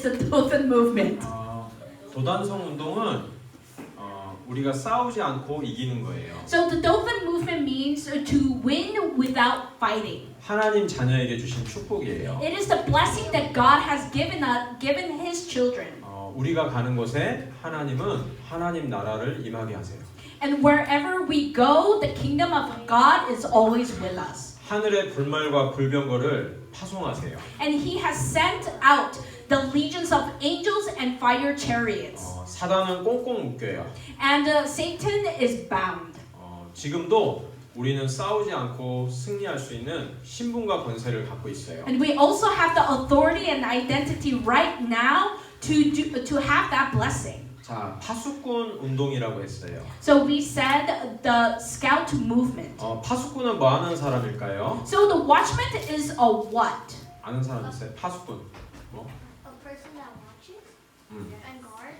the Dothan movement? 도단성 운동은 우리가 싸우지 않고 이기는 거예요. So the Dothan movement means to win without fighting. 하나님 자녀에게 주신 축복이에요. It is the blessing that God has given His children. 우리가 가는 곳에 하나님은 하나님 나라를 임하게 하세요. And wherever we go, the kingdom of God is always with us. 하늘의 불말과 불병거를 파송하세요. And He has sent out the legions of angels and fire chariots. 사단은 꽁꽁 묶여요. And Satan is bound. 지금도 우리는 싸우지 않고 승리할 수 있는 신분과 권세를 갖고 있어요. And we also have the authority and identity right now to have that blessing. 자, 파수꾼 운동이라고 했어요. So we said the scout movement. 파수꾼은 뭐 하는 사람일까요? So the watchman is a what? 아는 사람 있어요? 파수꾼. 뭐? A person that watches and guards.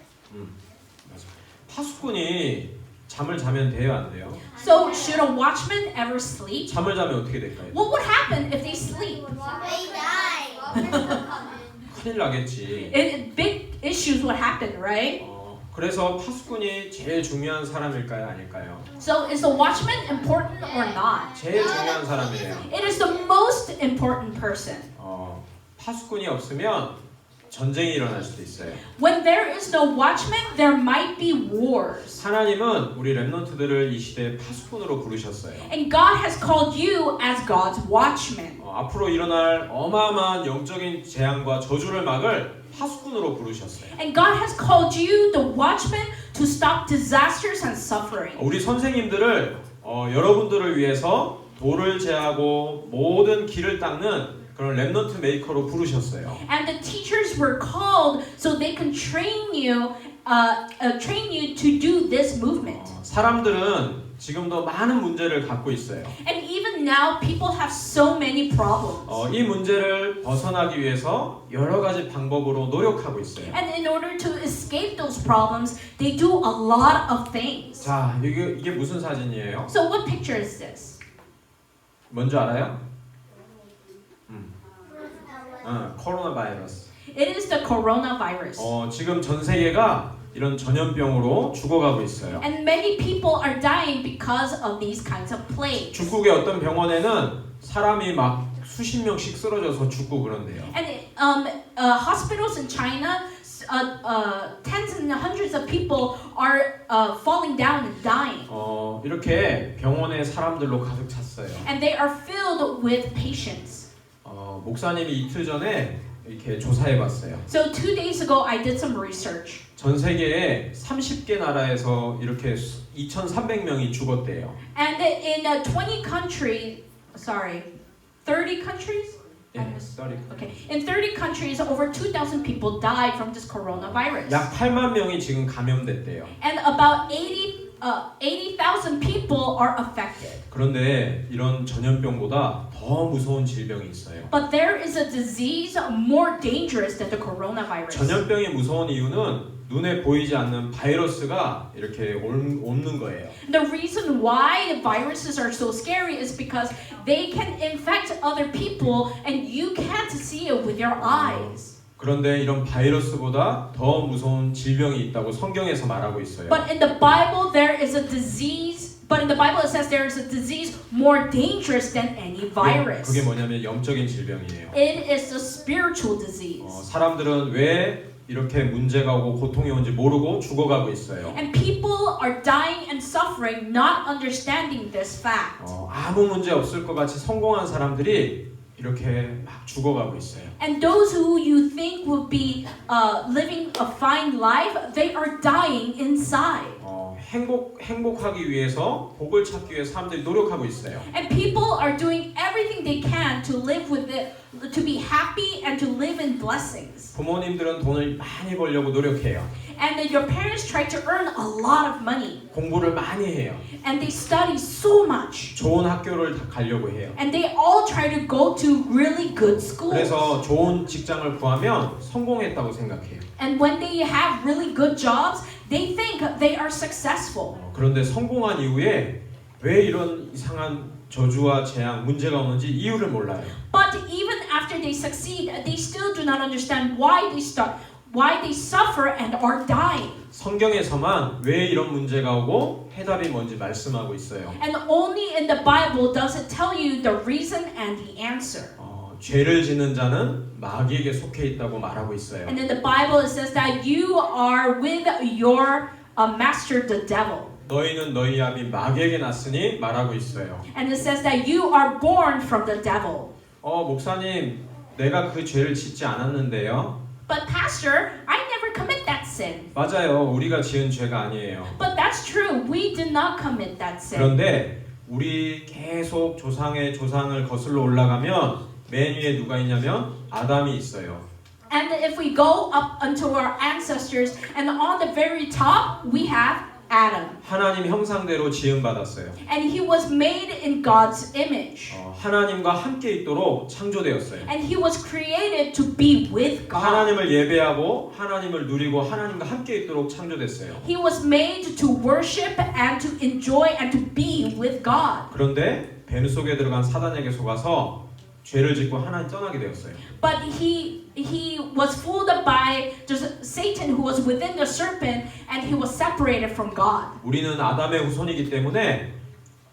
맞아. 파수꾼이 잠을 자면 돼요, 안 돼요? So should a watchman ever sleep? 잠을 자면 어떻게 될까요? What would happen if they sleep? They die. 큰일 나겠지. Big issues would happen, right? 그래서 파수꾼이 제일 중요한 사람일까요, 아닐까요? So is the watchman important or not? 제일 중요한 사람이에요. It is the most important person. 파수꾼이 없으면 전쟁이 일어날 수도 있어요. When there is no watchman, there might be wars. 하나님은 우리 렘넌트들을 이 시대에 파수꾼으로 부르셨어요. And God has called you as God's watchman. 앞으로 일어날 어마어마한 영적인 재앙과 저주를 막을 파수꾼으로 부르셨어요. And God has called you, the watchman, to stop disasters and suffering. 우리 선생님들을 여러분들을 위해서 돌을 제하고 모든 길을 닦는 그런 렘넌트 메이커로 부르셨어요. And the teachers were called so they can train you to do this movement. 사람들은 지금도 많은 문제를 갖고 있어요. And even now, people have so many problems. 이 문제를 벗어나기 위해서 여러 가지 방법으로 노력하고 있어요. And in order to escape those problems, they do a lot of things. 자, 이게 무슨 사진이에요? So what picture is this? 뭔지 알아요? 코로나 바이러스. It is the coronavirus. 지금 전 세계가 이런 전염병으로 죽어가고 있어요. And many people are dying because of these kinds of plagues. 중국의 어떤 병원에는 사람이 막 수십 명씩 쓰러져서 죽고 그런데요. And hospitals in China, tens and hundreds of people are falling down and dying. 이렇게 병원에 사람들로 가득 찼어요. And they are filled with patients. 목사님이 이틀 전에 이렇게 조사해봤어요. So 2 days ago, I did some research. 전 세계에 30개 나라에서 이렇게 2,300명이 죽었대요. And in 30 countries. Yes, Okay. In 30 countries, over 2,000 people died from this coronavirus. 약 8만 명이 지금 감염됐대요. And about 80,000 people are affected. 그런데 이런 전염병보다 더 무서운 질병이 있어요. But there is a disease more dangerous than the coronavirus. 전염병이 무서운 이유는 눈에 보이지 않는 바이러스가 이렇게 옮는 거예요. The reason why the viruses are so scary is because they can infect other people and you can't see it with your eyes. 그런데 이런 바이러스보다 더 무서운 질병이 있다고 성경에서 말하고 있어요. But in the Bible there is a disease. But in the Bible it says there is a disease more dangerous than any virus. 그게 뭐냐면 영적인 질병이에요. It is a spiritual disease. 사람들은 왜 이렇게 문제가 오고 고통이 온지 모르고 죽어가고 있어요. And people are dying and suffering not understanding this fact. 아무 문제 없을 것 같이 성공한 사람들이 이렇게 막 죽어가고 있어요. And those who you think will be living a fine life, they are dying inside. 행복하기 위해서 복을 찾기 위해 사람들이 노력하고 있어요. And people are doing everything they can to live with it, to be happy and to live in blessings. 부모님들은 돈을 많이 벌려고 노력해요. And your parents try to earn a lot of money. 공부를 많이 해요. And they study so much. 좋은 학교를 다 가려고 해요. And they all try to go to really good schools. 그래서 좋은 직장을 구하면 성공했다고 생각해요. And when they have really good jobs, they think they are successful. 그런데 성공한 이후에 왜 이런 이상한 저주와 재앙, 문제가 오는지 이유를 몰라요. But even after they succeed, they still do not understand why why they suffer and are dying. 성경에서만 왜 이런 문제가 오고 해답이 뭔지 말씀하고 있어요. And only in the Bible does it tell you the reason and the answer. 죄를 짓는 자는 마귀에게 속해 있다고 말하고 있어요. And in the Bible it says that you are with your master, the devil. 너희는 너희 아비 마귀에게 났으니 말하고 있어요. And it says that you are born from the devil. 목사님, 내가 그 죄를 짓지 않았는데요. But pastor, I never commit that sin. 맞아요. 우리가 지은 죄가 아니에요. But that's true. We did not commit that sin. 그런데 우리 계속 조상의 조상을 거슬러 올라가면 맨 위에 누가 있냐면 아담이 있어요. And if we go up unto our ancestors, and on the very top we have Adam. 하나님 형상대로 지음 받았어요. And he was made in God's image. 하나님과 함께 있도록 창조되었어요. And he was created to be with God. 하나님을 예배하고 하나님을 누리고 하나님과 함께 있도록 창조됐어요. He was made to worship and to enjoy and to be with God. 그런데 뱀 속에 들어간 사단에게 속아서 죄를 짓고 하나님 떠나게 되었어요. But he was fooled by just Satan who was within the serpent, and he was separated from God. 우리는 아담의 후손이기 때문에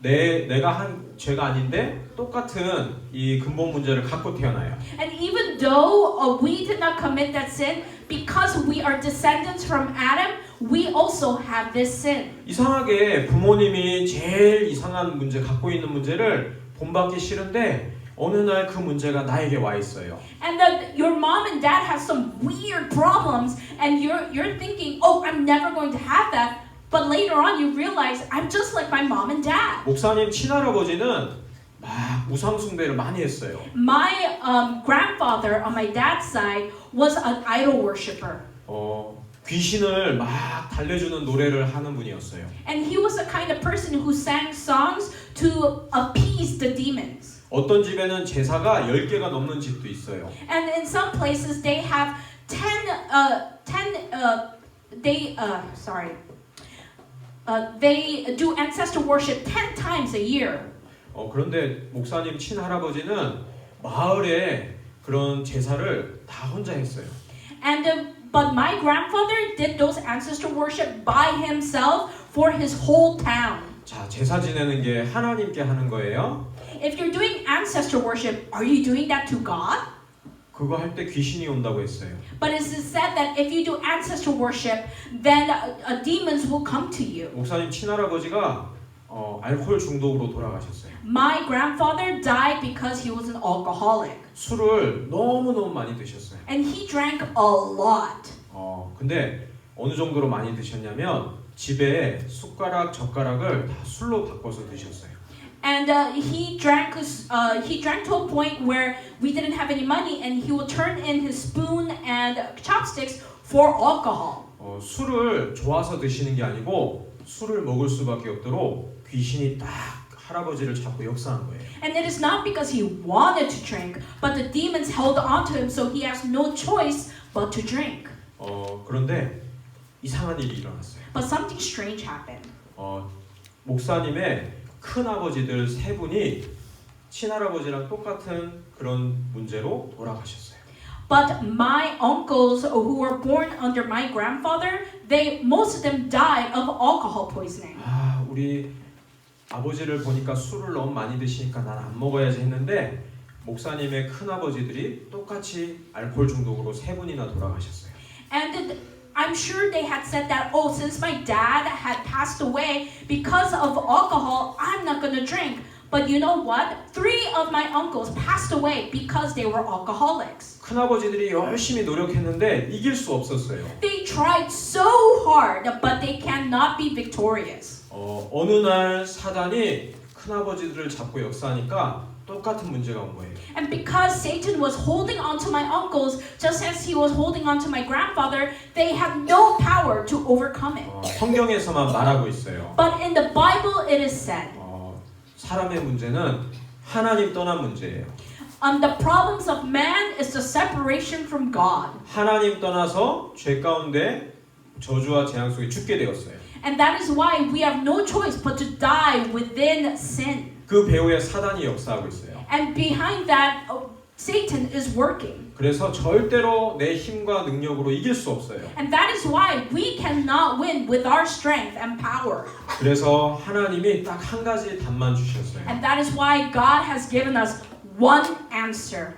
내가 한 죄가 아닌데 똑같은 이 근본 문제를 갖고 태어나요. And even though we did not commit that sin, because we are descendants from Adam, we also have this sin. 이상하게 부모님이 제일 이상한 문제 갖고 있는 문제를 본받기 싫은데 어느 날 그 문제가 나에게 와 있어요. And that your mom and dad have some weird problems, and you're thinking, oh, I'm never going to have that. But later on, you realize I'm just like my mom and dad. 목사님 친할아버지는 막 우상 숭배를 많이 했어요. My grandfather on my dad's side was an idol worshiper. 귀신을 막 달래주는 노래를 하는 분이었어요. And he was the kind of person who sang songs to appease the demons. 어떤 집에는 제사가 10개가 넘는 집도 있어요. And in some places they have 10 they do ancestor worship 10 times a year. 그런데 목사님 친할아버지는 마을에 그런 제사를 다 혼자 했어요. And but my grandfather did those ancestor worship by himself for his whole town. 자, 제사 지내는 게 하나님께 하는 거예요? If you're doing ancestor worship, are you doing that to God? 그거 할 때 귀신이 온다고 했어요. But it is said that if you do ancestor worship, then demons will come to you. 목사님 친할아버지가 알코올 중독으로 돌아가셨어요. My grandfather died because he was an alcoholic. 술을 너무너무 많이 드셨어요. And he drank a lot. 근데 어느 정도로 많이 드셨냐면 집에 숟가락, 젓가락을 다 술로 바꿔서 드셨어요. And he drank to a point where we didn't have any money, and he would turn in his spoon and chopsticks for alcohol. 술을 좋아서 드시는 게 아니고 술을 먹을 수밖에 없도록 귀신이 딱 할아버지를 잡고 역사한 거예요. And it is not because he wanted to drink, but the demons held on to him, so he has no choice but to drink. 그런데 이상한 일이 일어났어요. But something strange happened. 목사님의 큰 아버지들 세 분이 친할아버지랑 똑같은 그런 문제로 돌아가셨어요. But my uncles who were born under my grandfather, most of them died of alcohol poisoning. 우리 아버지를 보니까 술을 너무 많이 드시니까 난 안 먹어야지 했는데 목사님의 큰 아버지들이 똑같이 알코올 중독으로 세 분이나 돌아가셨어요. And I'm sure they had said that, oh, since my dad had passed away because of alcohol, I'm not going to drink. But you know what? 3 of my uncles passed away because they were alcoholics. 큰 아버지들이 열심히 노력했는데 이길 수 없었어요. They tried so hard, but they cannot be victorious. 어느 날 사단이 큰 아버지들을 잡고 역사하니까 똑같은 문제가 온 거예요. And because Satan was holding on to my uncles, just as he was holding on to my grandfather, they had no power to overcome it. 성경에서만 말하고 있어요. But in the Bible, it is said. 사람의 문제는 하나님 떠난 문제예요. The problems of man is the separation from God. 하나님 떠나서 죄 가운데 저주와 재앙 속에 죽게 되었어요. And that is why we have no choice but to die within sin. 그 배후에 사단이 역사하고 있어요. And behind that, Satan is working. 그래서 절대로 내 힘과 능력으로 이길 수 없어요. And that is why we cannot win with our strength and power. 그래서 하나님이 딱 한 가지 답만 주셨어요. And that is why God has given us one answer.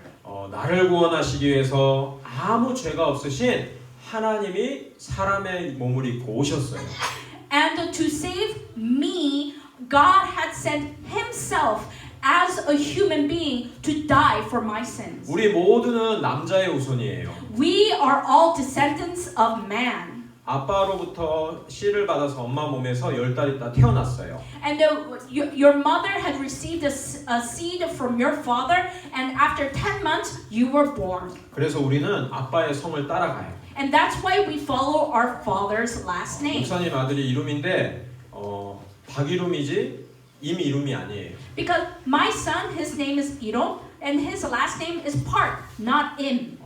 나를 구원하시기 위해서 아무 죄가 없으신 하나님이 사람의 몸을 입고 오셨어요. And to save me, God had sent himself as a human being to die for my sins. 우리 모두는 남자의 후손이에요. We are all descendants of man. 아빠로부터 씨를 받아서 엄마 몸에서 10달 있다 태어났어요. And your mother had received a seed from your father, and after 10 months, you were born. 그래서 우리는 아빠의 성을 따라가요. And that's why we follow our father's last name. 목사님 아들이 이름인데 박이름이지 임이름이 아니에요. Because my son, his name is Iro, and his last name is Park, not Im.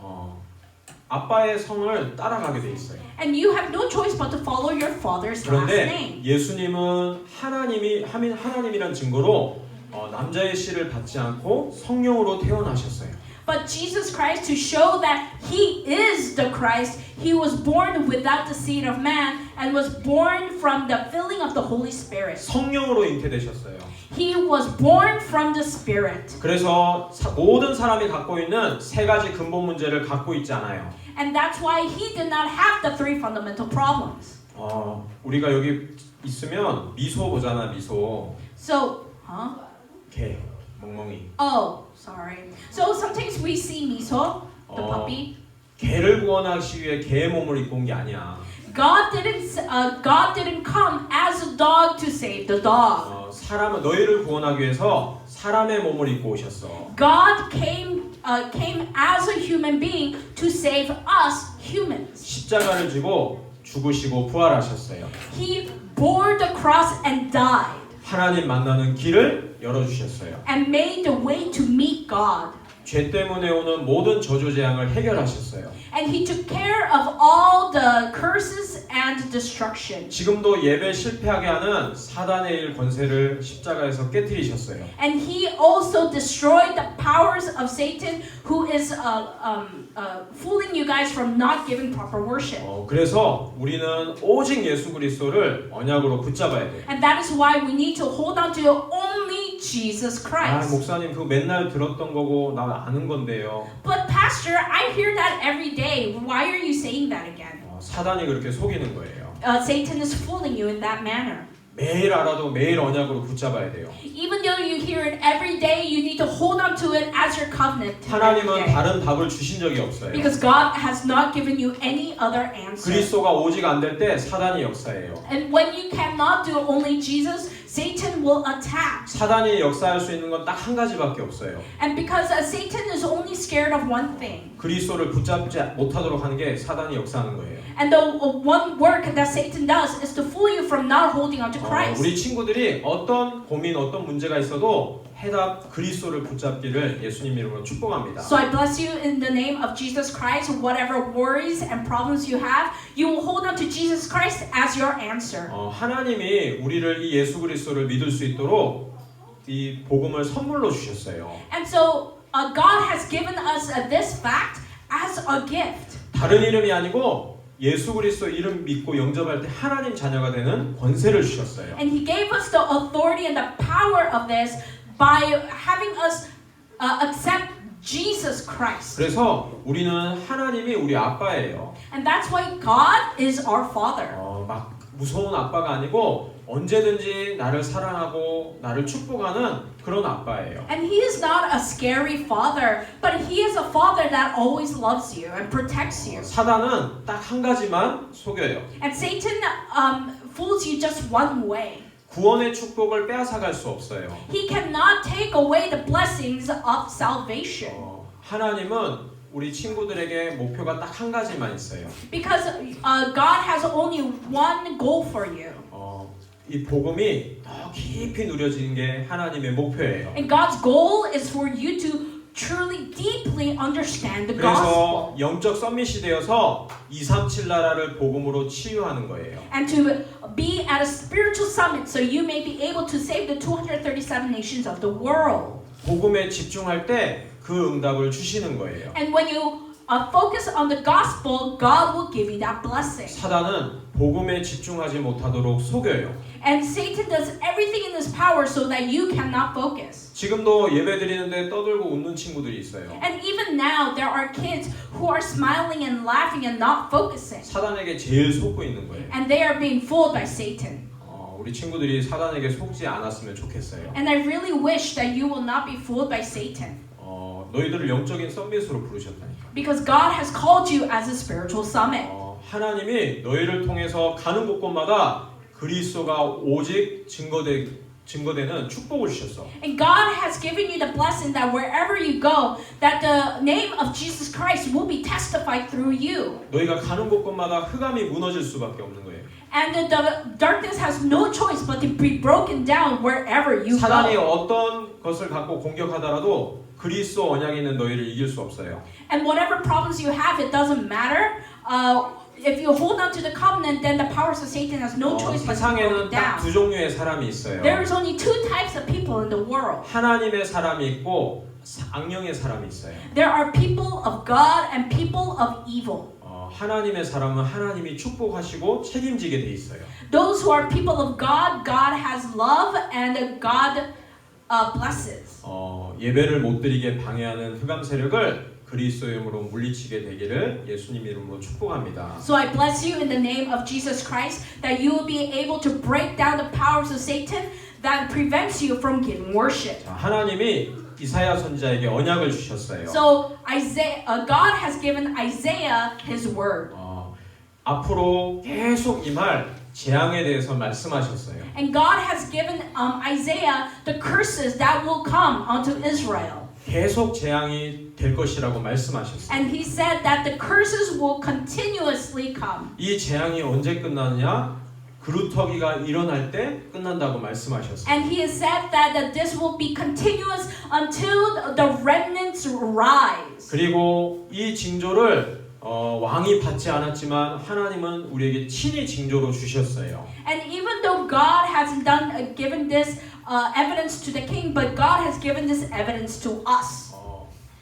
아빠의 성을 따라가게 돼 있어요. And you have no choice but to follow your father's last 그런데 name. 예수님은 하나님이란 증거로 남자의 씨를 받지 않고 성령으로 태어나셨어요. But Jesus Christ, to show that He is the Christ, He was born without the seed of man and was born from the filling of the Holy Spirit. 성령으로 잉태되셨어요. He was born from the Spirit. 그래서 모든 사람이 갖고 있는 세 가지 근본 문제를 갖고 있지 않아요. And that's why He did not have the three fundamental problems. 우리가 여기 있으면 미소 보잖아, 미소. So, 개, 멍멍이. Oh, sorry. So sometimes we see Miso, the puppy. 개를 구원하시기 위해 개의 몸을 입고 온 게 아니야. God didn't come as a dog to save the dog. 사람은 너희를 구원하기 위해서 사람의 몸을 입고 오셨어. God came as a human being to save us humans. 십자가를 지고 죽으시고 부활하셨어요. He bore the cross and died. 하나님 만나는 길을 열어주셨어요. And made the way to meet God. 죄 때문에 오는 모든 저주 재앙을 해결하셨어요. And He took care of all the curses and destruction. 지금도 예배 실패하게 하는 사단의 일 권세를 십자가에서 깨뜨리셨어요. And He also destroyed the powers of Satan, who is fooling you guys from not giving proper worship. 그래서 우리는 오직 예수 그리스도를 언약으로 붙잡아야 돼요. And that is why we need to hold on to only Jesus Christ. 목사님 그거 맨날 들었던 거고 나 아는 건데요. But Pastor, I hear that every day. Why are you saying that again? 사단이 그렇게 속이는 거예요. Satan is fooling you in that manner. 매일 알아도 매일 언약으로 붙잡아야 돼요. Even though you hear it every day, you need to hold on to it as your covenant. 하나님은 다른 답을 주신 적이 없어요. Because God has not given you any other answer. 그리스도가 오직 안 될 때 사단이 역사해요. And when you cannot do only Jesus, Satan will attack. 사단이 역사할 수 있는 건 딱 한 가지밖에 없어요. And because Satan is only scared of one thing. 그리스도를 붙잡지 못하도록 하는 게 사단이 역사하는 거예요. And the one work that Satan does is to fool you from not holding on to Christ. 우리 친구들이 어떤 고민, 어떤 문제가 있어도 해답 그리스도를 붙잡기를 예수님 이름으로 축복합니다. So I bless you in the name of Jesus Christ. Whatever worries and problems you have, you will hold on to Jesus Christ as your answer. 하나님이 우리를 이 예수 그리스도를 믿을 수 있도록 이 복음을 선물로 주셨어요. And so God has given us this fact as a gift. 다른 이름이 아니고 예수 그리스도 이름 믿고 영접할 때 하나님 자녀가 되는 권세를 주셨어요. And He gave us the authority and the power of this by having us accept Jesus Christ. 그래서 우리는 하나님이 우리 아빠예요. And that's why God is our Father. 막 무서운 아빠가 아니고 언제든지 나를 사랑하고 나를 축복하는 그런 아빠예요. And He is not a scary father, but He is a father that always loves you and protects you. 사단은 딱 한 가지만 속여요. And Satan fools you just one way. 구원의 축복을 빼앗아갈 수 없어요. He cannot take away the blessings of salvation. 하나님은 우리 친구들에게 목표가 딱 한 가지만 있어요. Because God has only one goal for you. 이 복음이 더 깊이 누려지는 게 하나님의 목표예요. And God's goal is for you to truly, deeply understand the 그래서 gospel. 영적 서밋이 되어서 237 나라를 복음으로 치유하는 거예요. And to be at a spiritual summit so you may be able to save the 237 nations of the world. 복음에 집중할 때 그 응답을 주시는 거예요. And when you focus on the gospel, God will give you that blessing. 사단은 복음에 집중하지 못하도록 속여요. And Satan does everything in his power so that you cannot focus. 지금도 예배 드리는데 떠들고 웃는 친구들이 있어요. And even now, there are kids who are smiling and laughing and not focusing. 사단에게 제일 속고 있는 거예요. And they are being fooled by Satan. 우리 친구들이 사단에게 속지 않았으면 좋겠어요. And I really wish that you will not be fooled by Satan. 너희들을 영적인 썸밋으로 부르셨다니까. Because God has called you as a spiritual summit. 하나님이 너희를 통해서 가는 곳곳마다 그리스도가 오직 증거되는 축복을 주셨어. And God has given you the blessing that wherever you go, that the name of Jesus Christ will be testified through you. 너희가 가는 곳곳마다 흑암이 무너질 수밖에 없는 거예요. And the darkness has no choice but to be broken down wherever you 사단이 go. 어떤 것을 갖고 공격하더라도 그리스도 언약에 있는 너희를 이길 수 없어요. And whatever problems you have, it doesn't matter. If you hold on to the covenant, then the powers of Satan has no choice but to break 세상에는 it 딱 두 down. 종류의 사람이 있어요. There is only two types of people in the world. 하나님의 사람이 있고 악령의 사람이 있어요. There are people of God and people of evil. 하나님의 사람은 하나님이 축복하시고 책임지게 돼 있어요. Those who are people of God, God has love and God blesses. 예배를 못 드리게 방해하는 흑암 세력을 그리스도의 이름으로 물리치게 되기를 예수님 이름으로 축복합니다. So I bless you in the name of Jesus Christ that you will be able to break down the powers of Satan that prevents you from giving worship. 자, 하나님이 이사야 선지자에게 언약을 주셨어요. So God has given Isaiah his word. 앞으로 계속 임할 재앙에 대해서 말씀하셨어요. And God has given Isaiah the curses that will come onto Israel. 계속 재앙이 될 것이라고 말씀하셨어요. And he said that the curses will continuously come. 이 재앙이 언제 끝나느냐? 그루터기가 일어날 때 끝난다고 말씀하셨어요. And he has said that this will be continuous until the remnants rise. 그리고 이 징조를 왕이 받지 않았지만 하나님은 우리에게 친히 징조로 주셨어요. And even though God hasn't given this evidence to the king, but God has given this evidence to us.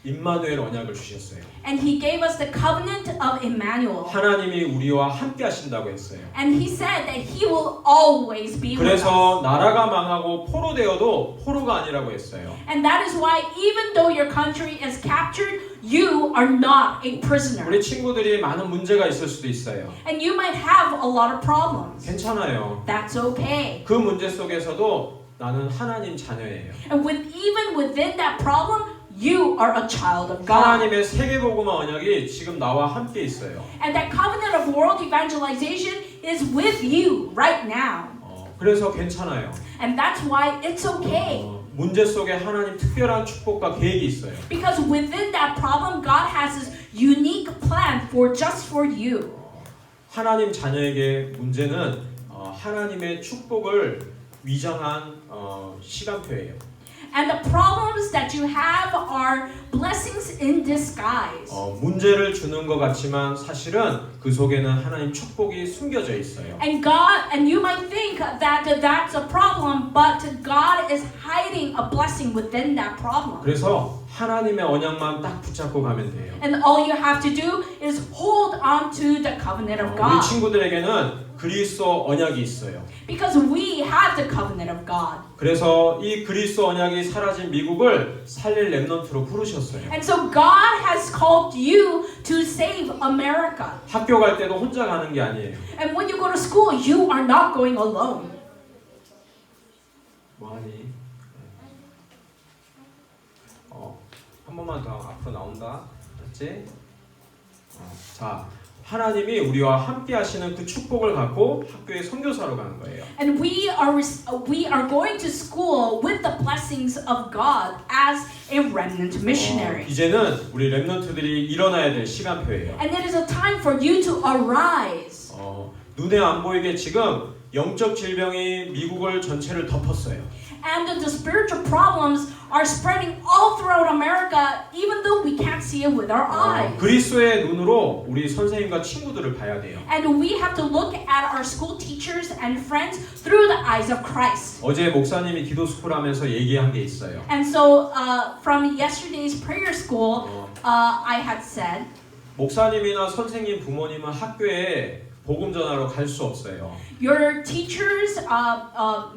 임마누엘 언약을 주셨어요. And he gave us the covenant of Emmanuel. 하나님이 우리와 함께 하신다고 했어요. And he said that he will always be with 그래서 us. 나라가 망하고 포로되어도 포로가 아니라고 했어요. And that is why even though your country is captured, you are not a prisoner. 우리 친구들이 많은 문제가 있을 수도 있어요. And you might have a lot of problems. 괜찮아요. That's okay. 그 문제 속에서도 나는 하나님 자녀예요. And even within that problem, you are a child of God. 하나님의 세계복음화 언약이 지금 나와 함께 있어요. And that covenant of world evangelization is with you right now. 그래서 괜찮아요. And that's why it's okay. 문제 속에 하나님 특별한 축복과 계획이 있어요. Because within that problem, God has this unique plan for just for you. 하나님 자녀에게 문제는 하나님의 축복을 위장한 시간표예요. And the problems that you have are blessings in disguise. 문제를 주는 것 같지만 사실은 그 속에는 하나님 축복이 숨겨져 있어요. And you might think that that's a problem, but God is hiding a blessing within that problem. 그래서 하나님의 언약만 딱 붙잡고 가면 돼요. And all you have to do is hold on to the covenant of 우리 God. 친구들에게는 그리스도 언약이 있어요. Because we have the covenant of God. 그래서 이 그리스도 언약이 사라진 미국을 살릴 렘넌트로 부르셨어요. And so God has called you to save America. 학교 갈 때도 혼자 가는 게 아니에요. And when you go to school, you are not going alone. 뭐하니? 한 번만 더 앞으로 나온다. 맞지? 자, 하나님이 우리와 함께 하시는 그 축복을 갖고 학교에 선교사로 가는 거예요. And we are going to school with the blessings of God as a remnant missionary. 이제는 우리 렘넌트들이 일어나야 될 시간표예요. And it is a time for you to arise. 눈에 안 보이게 지금 영적 질병이 미국을 전체를 덮었어요. and the spiritual problems are spreading all throughout America, even though we can't see it with our eyes. 그리스도의 눈으로 우리 선생님과 친구들을 봐야 돼요. And we have to look at our school teachers and friends through the eyes of Christ. 어제 목사님이 기도 스쿨 하면서 얘기한 게 있어요. And so, from yesterday's prayer school, I had said, 목사님이나 선생님, 부모님은 학교에 복음 전하러 갈 수 없어요. your teachers,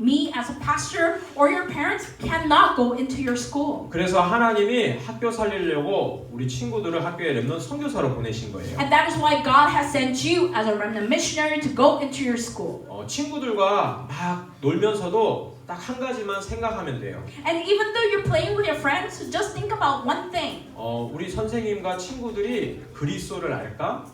me as a pastor, or your parents cannot go into your school. 그래서 하나님이 학교 살리려고 우리 친구들을 학교에 렘넌트 선교사로 보내신 거예요. And that is why God has sent you as a remnant missionary to go into your school. 친구들과 막 놀면서도 딱 한 가지만 생각하면 돼요. And even though you're playing with your friends, just think about one thing. 우리 선생님과 친구들이 그리스도를 알까?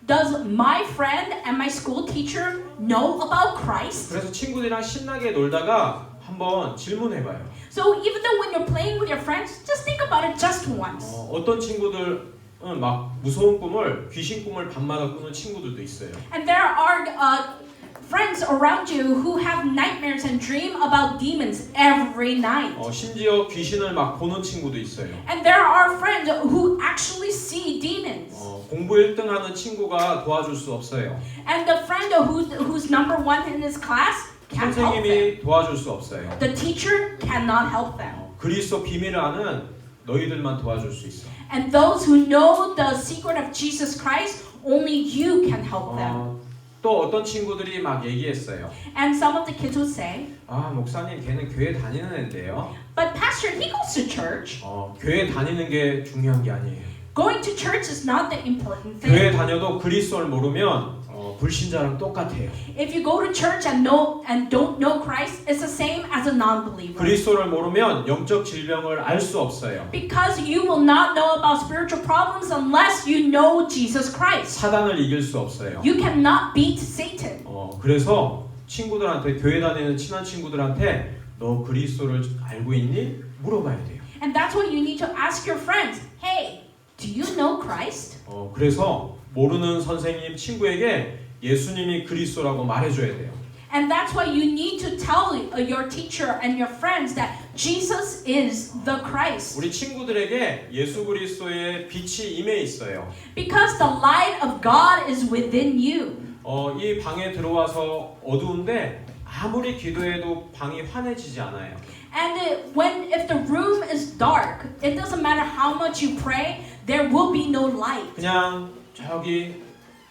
Does my friend and my school teacher know about Christ? 그래서 친구들이랑 신나게 놀다가 한번 질문해봐요. So even though when you're playing with your friends, just think about it just once. 어떤 친구들은 막 무서운 꿈을, 귀신 꿈을 밤마다 꾸는 친구들도 있어요. And there are friends around you who have nightmares and dream about demons every night. 심지어 귀신을 막 보는 친구도 있어요. And there are friends who actually see demons. 공부 1등하는 친구가 도와줄 수 없어요. And the friend who's number one in his class can't help them. 선생님이 도와줄 수 없어요. The teacher cannot help them. 그리스도 비밀을 아는 너희들만 도와줄 수 있어. And those who know the secret of Jesus Christ, only you can help them. 또 어떤 친구들이 막 얘기했어요. And some of the kids would say, 목사님 걔는 교회 다니는 애인데요. but pastor, he goes to church. 교회 다니는 게 중요한 게 아니에요. Going to church is not the important 교회 thing. 다녀도 그리스도를 모르면 불신자랑 똑같아요. If you go to church and don't know Christ, it's the same as a non-believer. 그리스도를 모르면 영적 질병을 알 수 없어요. Because you will not know about spiritual problems unless you know Jesus Christ. 사단을 이길 수 없어요. You cannot beat Satan. 그래서 친구들한테, 교회 다니는 친한 친구들한테 너 그리스도를 알고 있니? 물어봐야 돼요. And that's what you need to ask your friends. Hey, do you know Christ? 그래서 모르는 선생님, 친구에게 예수님이 그리스도라고 말해줘야 돼요. And that's why you need to tell your teacher and your friends that Jesus is the Christ. 우리 친구들에게 예수 그리스도의 빛이 임해 있어요. Because the light of God is within you. 이 방에 들어와서 어두운데 아무리 기도해도 방이 환해지지 않아요. And if the room is dark, it doesn't matter how much you pray, there will be no light. 그냥 저기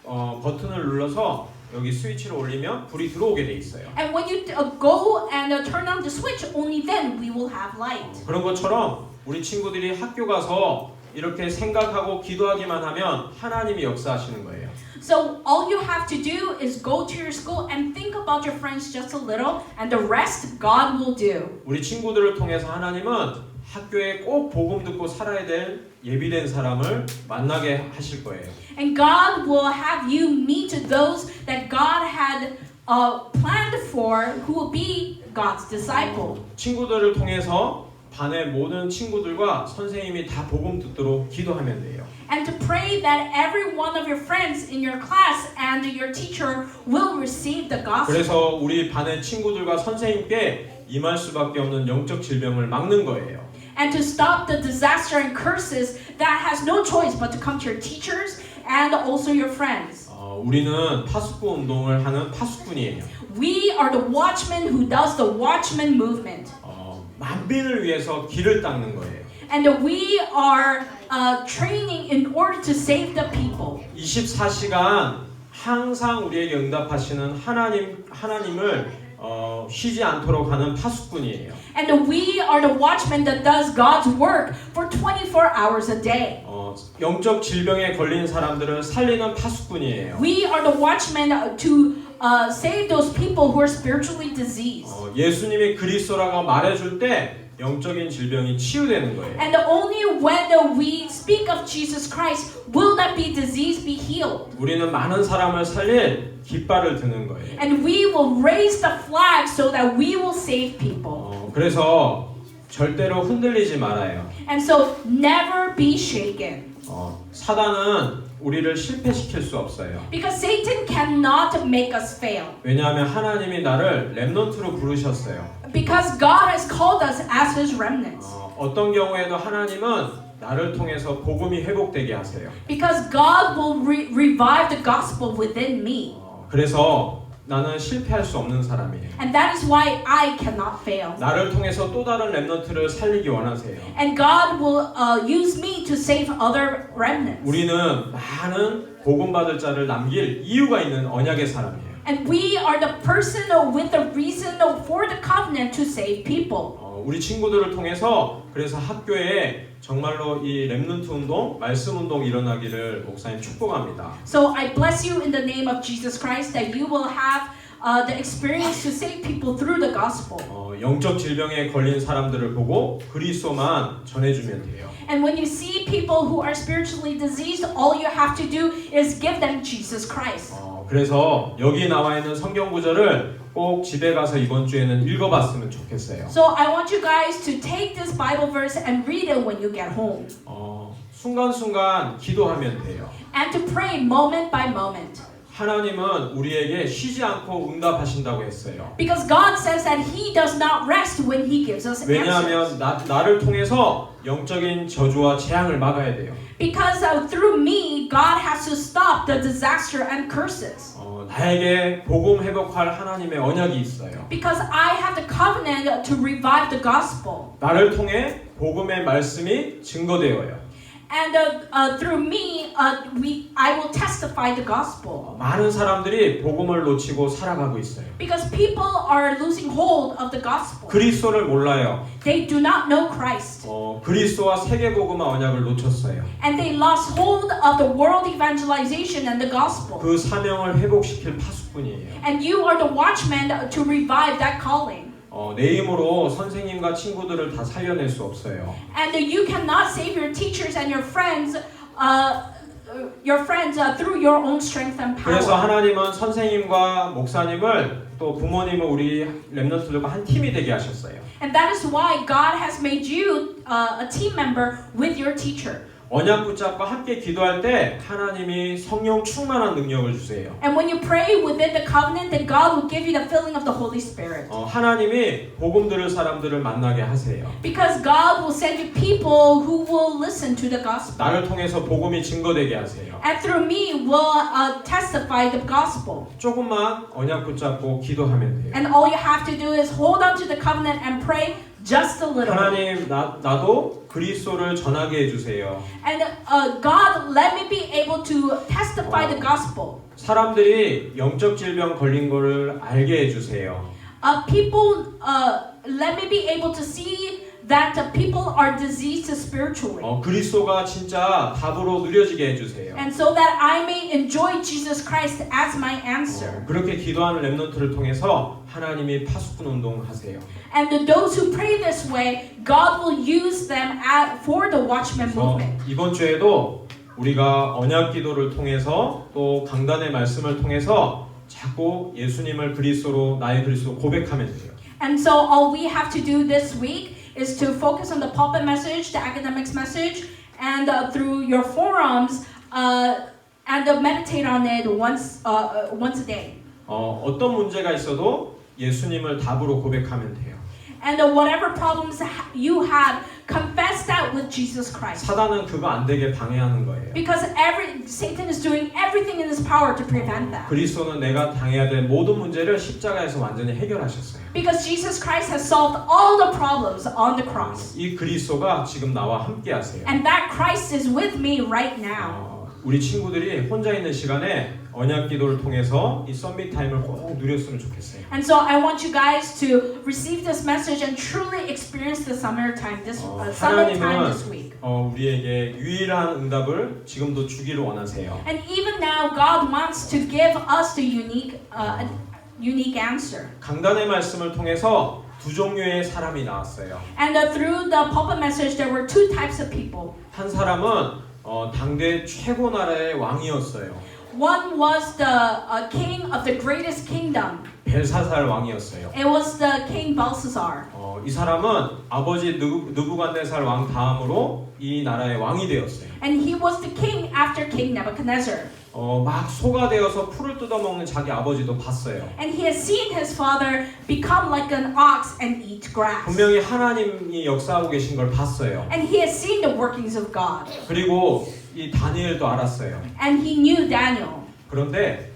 버튼을 눌러서 여기 스위치를 올리면 불이 들어오게 돼 있어요. And when you go and turn on the switch, only then we will have light. 그런 것처럼 우리 친구들이 학교 가서 이렇게 생각하고 기도하기만 하면 하나님이 역사하시는 거예요. So all you have to do is go to your school and think about your friends just a little, and the rest God will do. 우리 친구들을 통해서 하나님은 학교에 꼭 복음 듣고 살아야 될 예비된 사람을 만나게 하실 거예요. And God will have you meet those that God had planned for, who will be God's disciple. 친구들을 통해서 반의 모든 친구들과 선생님이 다 복음 듣도록 기도하면 돼요. And to pray that every one of your friends in your class and your teacher will receive the gospel. 그래서 우리 반의 친구들과 선생님께 임할 수밖에 없는 영적 질병을 막는 거예요. And to stop the disaster and curses that has no choice but to come to your teachers and also your friends. 우리는 파수꾼 운동을 하는 파수꾼이에요. We are the watchman who does the watchman movement. 만민을 위해서 길을 닦는 거예요. And we are training in order to save the people. 24시간 항상 우리에게 응답하시는 하나님을 쉬지 않도록 하는 파수꾼이에요. And we are the watchman that does God's work for 24 hours a day. 영적 질병에 걸린 사람들을 살리는 파수꾼이에요. We are the watchmen to save those people who are spiritually diseased. 예수님이 그리스도라고 말해줄 때 영적인 질병이 치유되는 거예요. And only when we speak of Jesus Christ will that be disease be healed. 우리는 많은 사람을 살릴 깃발을 드는 거예요. And we will raise the flag so that we will save people. 그래서 절대로 흔들리지 말아요. And so never be shaken. 사단은 우리를 실패시킬 수 없어요. Because Satan cannot make us fail. 왜냐하면 하나님이 나를 렘넌트로 부르셨어요. Because God has called us as His remnants. 어떤 경우에도 하나님은 나를 통해서 복음이 회복되게 하세요. Because God will revive the gospel within me. 그래서 나는 실패할 수 없는 사람이에요. And that is why I cannot fail. 나를 통해서 또 다른 렘넌트를 살리기 원하세요. And God will use me to save other remnants. 우리는 많은 복음 받을 자를 남길 이유가 있는 언약의 사람이에요. And we are the person with the reason for the covenant to save people. 우리 친구들을 통해서 그래서 학교에 정말로 이 렘넌트 운동, 말씀 운동 일어나기를 목사님 축복합니다. So I bless you in the name of Jesus Christ that you will have the experience to save people through the gospel. 영적 질병에 걸린 사람들을 보고 그리스도만 전해주면 돼요. And when you see people who are spiritually diseased, all you have to do is give them Jesus Christ. 그래서 여기 나와 있는 성경 구절을 꼭 집에 가서 이번 주에는 읽어봤으면 좋겠어요. So I want you guys to take this Bible verse and read it when you get home. 순간순간 기도하면 돼요. And to pray moment by moment. 하나님은 우리에게 쉬지 않고 응답하신다고 했어요. Because God says that He does not rest when He gives us answers. 왜냐하면 나를 통해서 영적인 저주와 재앙을 막아야 돼요. Because through me, God has to stop the disaster and curses. 나에게 복음 회복할 하나님의 언약이 있어요. Because I have the covenant to revive the gospel. 나를 통해 복음의 말씀이 증거되어요. And through me, I will testify the gospel. 많은 사람들이 복음을 놓치고 살아가고 있어요. Because people are losing hold of the gospel. 그리스도를 몰라요. They do not know Christ. 그리스도와 세계 복음화 언약을 놓쳤어요. And they lost hold of the world evangelization and the gospel. 그 사명을 회복시킬 파수꾼이에요. And you are the watchman to revive that calling. 내 힘으로 선생님과 친구들을 다 살려낼 수 없어요. And you cannot save your teachers and your friends through your own strength and 그래서 power. 하나님은 선생님과 목사님을 또 부모님을 우리 렘넌트들과 한 팀이 되게 하셨어요. And that is why God has made you a team member with your teacher. 언약 붙잡고 함께 기도할 때 하나님이 성령 충만한 능력을 주세요. And when you pray within the covenant, then God will give you the filling of the Holy Spirit. 하나님이 복음 들을 사람들을 만나게 하세요. Because God will send you people who will listen to the gospel. 나를 통해서 복음이 증거되게 하세요. And through me will testify the gospel. 조금만 언약 붙잡고 기도하면 돼요. And all you have to do is hold on to the covenant and pray just a little. 하나님 나도 그리스도를 전하게 해주세요. And God, let me be able to testify the gospel. 사람들이 영적 질병 걸린 거를 알게 해주세요. People, let me be able to see that people are diseased spiritually. 그리스도가 진짜 답으로 누려지게 해주세요. And so that I may enjoy Jesus Christ as my answer. 그렇게 기도하는 렘넌트를 통해서 하나님이 파수꾼 운동하세요. And those who pray this way, God will use them for the Watchman movement. 이번 주에도 우리가 언약 기도를 통해서 또 강단의 말씀을 통해서 자꾸 예수님을 그리스도로 나의 그리스도 고백하면 돼요. And so all we have to do this week is to focus on the pulpit message, the academics message, and through your forums, and meditate on it once a day. 어떤 문제가 있어도 예수님을 답으로 고백하면 돼요. And whatever problems you have, confess that with Jesus Christ. 사단은 그거 안 되게 방해하는 거예요. Because Satan is doing everything in his power to prevent that. 그리스도는 내가 당해야 될 모든 문제를 십자가에서 완전히 해결하셨어요. Because Jesus Christ has solved all the problems on the cross. 이 그리스도가 지금 나와 함께 하세요. And that Christ is with me right now. 우리 친구들이 혼자 있는 시간에 언약 기도를 통해서 이 썸밋 타임을 꼭 누렸으면 좋겠어요. And so I want you guys to receive this message and truly experience the summer time this week. 우리에게 유일한 응답을 지금도 주기를 원하세요. And even now, God wants to give us the unique answer. 강단의 말씀을 통해서 두 종류의 사람이 나왔어요. And through the pulpit message, there were two types of people. 한 사람은 당대 최고 나라의 왕이었어요. One was the king of the greatest kingdom. 벨사살 왕이었어요. It was the king Belshazzar. 이 사람은 아버지 느부갓네살 왕 다음으로 이 나라의 왕이 되었어요. And he was the king after King Nebuchadnezzar. 막 소가 되어서 풀을 뜯어먹는 자기 아버지도 봤어요. And he has seen his father become like an ox and eat grass. 분명히 하나님이 역사하고 계신 걸 봤어요. And he has seen the workings of God. 그리고 이 다니엘도 알았어요. And he knew Daniel. 그런데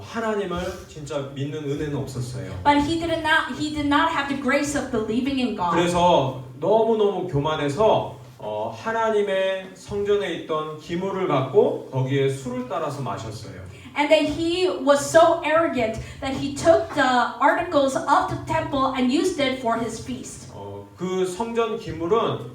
하나님을 진짜 믿는 은혜는 없었어요. But he did not have the grace of believing in God. 그래서 너무너무 교만해서 하나님의 성전에 있던 기물을 갖고 거기에 술을 따라서 마셨어요. And that he was so arrogant that he took the articles of the temple and used it for his feast. 그 성전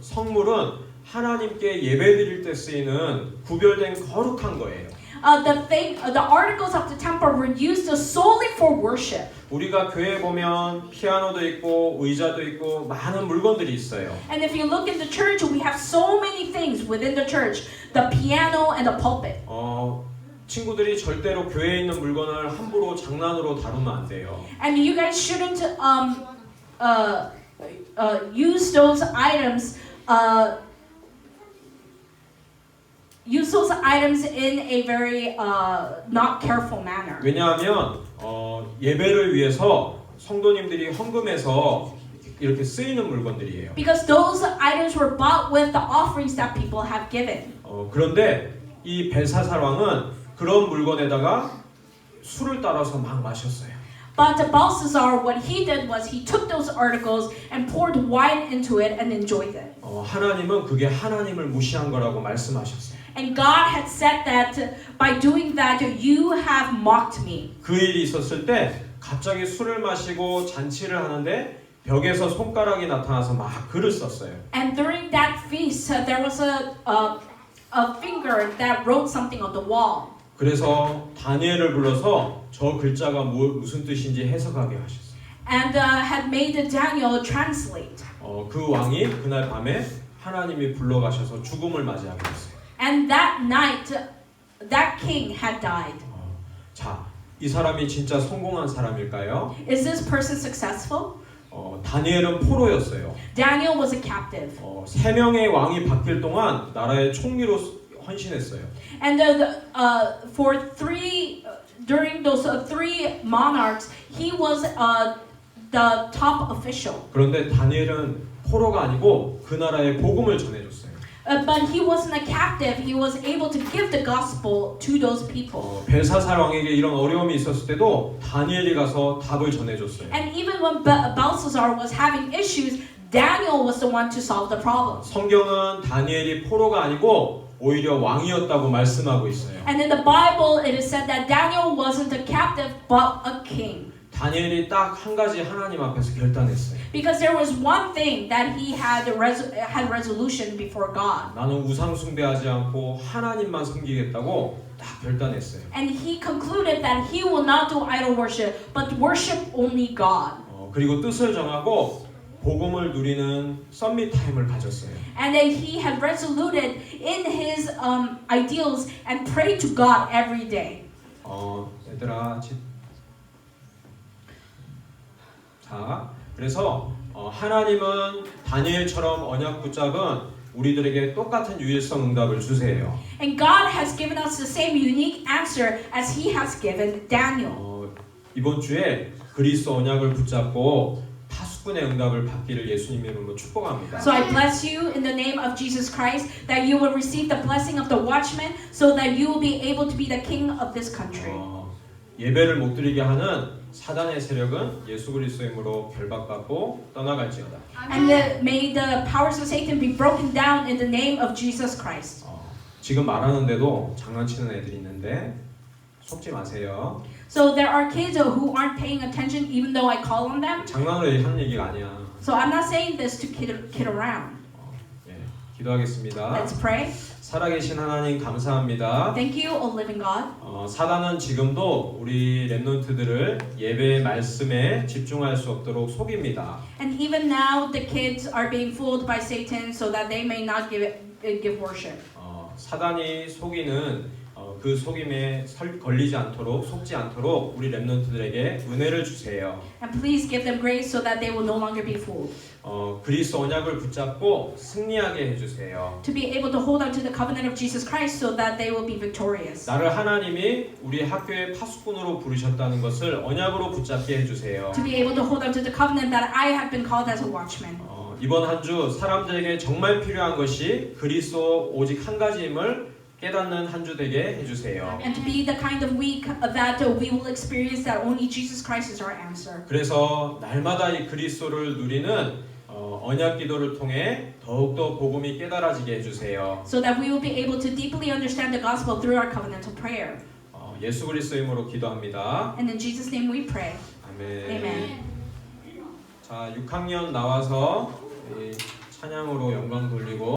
성물은 하나님께 예배드릴 때 쓰이는 구별된 거룩한 거예요. The articles of the temple were used solely for worship. 우리가 교회에 보면 피아노도 있고 의자도 있고 많은 물건들이 있어요. And if you look in the church, we have so many things within the church, the piano and the pulpit. 친구들이 절대로 교회에 있는 물건을 함부로 장난으로 다루면 안 돼요. And you guys shouldn't use those items. Use those items in a very not careful manner. 왜냐하면 예배를 위해서 성도님들이 헌금해서 이렇게 쓰이는 물건들이에요. Because those items were bought with the offerings that people have given. 그런데 이 벨사살 왕은 그런 물건에다가 술을 따라서 막 마셨어요. But Belshazzar, what he did was he took those articles and poured wine into it and enjoyed it. 하나님은 그게 하나님을 무시한 거라고 말씀하셨어요. And God had said that by doing that you have mocked me. 그 일이 있었을 때 갑자기 술을 마시고 잔치를 하는데 벽에서 손가락이 나타나서 막 글을 썼어요. And during that feast, there was a finger that wrote something on the wall. 그래서 다니엘을 불러서 저 글자가 무슨 뜻인지 해석하게 하셨어요. And had made Daniel translate. 그 왕이 그날 밤에 하나님이 불러가셔서 죽음을 맞이하게 됐어요. And that night, that king had died. 자, 이 사람이 진짜 성공한 사람일까요? Is this person successful? 다니엘은 포로였어요. Daniel was a captive. 3명의 왕이 바뀔 동안 나라의 총리로 헌신했어요. And during those three monarchs, he was the top official. 그런데 다니엘은 포로가 아니고 그 나라의 복음을 전해줬어요. But he wasn't a captive. He was able to give the gospel to those people. 벨사살 왕에게 이런 어려움이 있었을 때도 다니엘이 가서 답을 전해줬어요. And even when Belshazzar was having issues, Daniel was the one to solve the problem. 성경은 다니엘이 포로가 아니고 오히려 왕이었다고 말씀하고 있어요. And in the Bible, it is said that Daniel wasn't a captive, but a king. 다니엘이 딱 한 가지 하나님 앞에서 결단했어요. Because there was one thing that he had resolution before God. 나는 우상 숭배하지 않고 하나님만 섬기겠다고 딱 결단했어요. And he concluded that he will not do idol worship, but worship only God. 그리고 뜻을 정하고 복음을 누리는 썸밋 타임을 가졌어요. And that he had resoluted in his ideals and prayed to God every day. 얘들아, 자, 그래서 하나님은 다니엘처럼 언약 붙잡은 우리들에게 똑같은 유일성 응답을 주세요. And God has given us the same unique answer as He has given Daniel. 이번 주에 그리스도 언약을 붙잡고 파수꾼의 응답을 받기를 예수님의 이름으로 축복합니다. So I bless you in the name of Jesus Christ that you will receive the blessing of the watchman, so that you will be able to be the king of this country. 예배를 못 드리게 하는 사단의 세력은 예수 그리스도의 이름으로 결박받고 떠나갈지어다. And may the powers of Satan be broken down in the name of Jesus Christ. 지금 말하는데도 장난치는 애들이 있는데 속지 마세요. So there are kids who aren't paying attention even though I call on them. 장난으로 하는 얘기가 아니야. So I'm not saying this to kid around. 기도하겠습니다. Let's pray. 살아계신 하나님 감사합니다. Thank you, O living God. 사단은 지금도 우리 렘넌트들을 예배의 말씀에 집중할 수 없도록 속입니다. And even now, the kids are being fooled by Satan so that they may not give worship. 사단이 속이는 그 속임에 걸리지 않도록 속지 않도록 우리 렘넌트들에게 은혜를 주세요. And please give them grace so that they will no longer be fooled. 그리스도 언약을 붙잡고 승리하게 해주세요. To be able to hold on to the covenant of Jesus Christ so that they will be victorious. 나를 하나님이 우리 학교의 파수꾼으로 부르셨다는 것을 언약으로 붙잡게 해주세요. To be able to hold on to the covenant that I have been called as a watchman. 이번 한 주 사람들에게 정말 필요한 것이 그리스도 오직 한 가지임을 깨닫는 한 주 되게 해주세요. And to be the kind of week that we will experience that only Jesus Christ is our answer. 그래서 날마다 이 그리스도를 누리는 언약 기도를 통해 더욱더 복음이 깨달아지게 해주세요. So that we will be able to deeply understand the gospel through our covenantal prayer. 예수 그리스도의 이름으로 기도합니다. And in Jesus' name we pray. 아멘. Amen. 자, 6학년 나와서 찬양으로 영광 돌리고